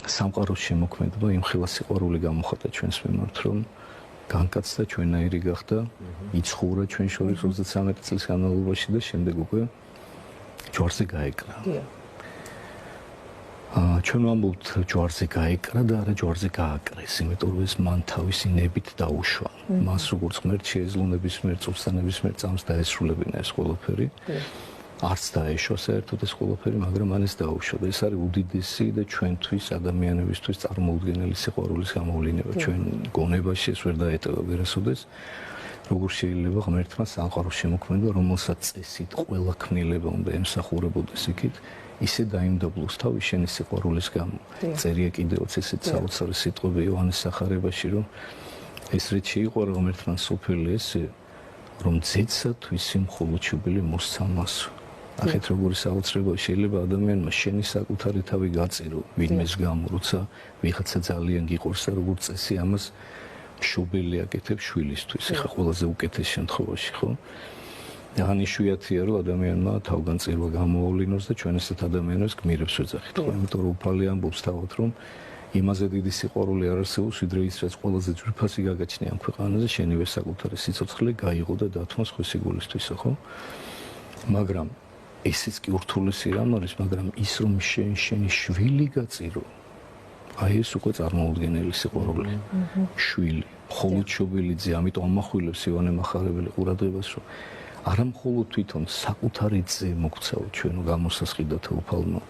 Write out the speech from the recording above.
სამყაროს შემოქმედება იმხელა სიყვარული გამოხატა ჩვენს მიმართ, რომ განკაცდა ჩვენაირი გახდა, იცხოვრა ჩვენ შორის 33 წლის განმავლობაში და შემდეგ უკვე ჯვარზე გაეკრა. ჩვენ ვამბობთ ჯვარზე გაეკრა და არა ჯვარზე გააკრეს, იმიტომ რომ ეს მან თავისი ნებით დაუშვა. მას როგორც ღმერთს შეეძლო ნებისმიერ წუთს და ნებისმიერ წამს დაესრულებინა ეს ყველაფერი. არც დაეშვა საერთოდ ეს ყველაფერი, მაგრამ მან ეს დაუშვა და ეს არის უდიდესი და ჩვენთვის ადამიანებისთვის წარმოუდგენელი სიყვარულის გამოვლინება. ჩვენ გონებაში ეს ვერ დაეტევა ვერასოდეს. როგორ შეიძლება ღმერთმა სამყაროს შემოქმედება, რომელსაც წესით ყველა ქმნილება უნდა ემსახურებოდეს იქით, ისე დაიმდაბლოს თავი შენი სიყვარულის გამო. წერია კიდევაც ესეც საოცარი სიტყვები იოანეს სახარებაში, რომ ეს რით შეიყვარა ღმერთმა სოფელი ესე, რომ ძეცა თვისი მხოლოდ შუბილი მოსცამას. ახეთ როგორი საოცრება შეიძლება ადამიანმა შენი საკუთარი თავი გაწირო ვინმეს გამო, როცა ვიღაცა ძალიან გიყურს და როგორც წესი ამას შუბილი აკეთებს შვილისთვის. ეხა ყველაზე უკეთეს შემთხვევაში, ხო? ძალიან იშვიათია, რომ ადამიანმა თავგანწირვა გამოავლინოს და ჩვენ ესეთ ადამიანებს გმირებს ვეძახით, ხო? იმიტომ რომ უფალი ამბობს თავად, რომ იმაზე დიდი სიყვარული არ არსებობს, ვიდრე ის, რაც ყველაზე ძვირფასი გაგაჩნია ამ ქვეყანაზე, შენივე საკუთარი სიცოცხლე გაიღო და დათმო სხვისი გულისთვისა, ხო? მაგრამ ესეც კი ურთულესი რამ არის, მაგრამ ის რომ შენი შვილი გაწირო, აი ეს უკვე წარმოუდგენელი სიყვარული. შვილი, მხოლოდ შობილი ძე, ამიტომ ამახვილებს ივანე მახარებელი ყურადღებას, რომ არა მხოლოდ თვითონ საკუთარი ძე მოგცაო ჩვენო გამოსასყიდათა უფალმა,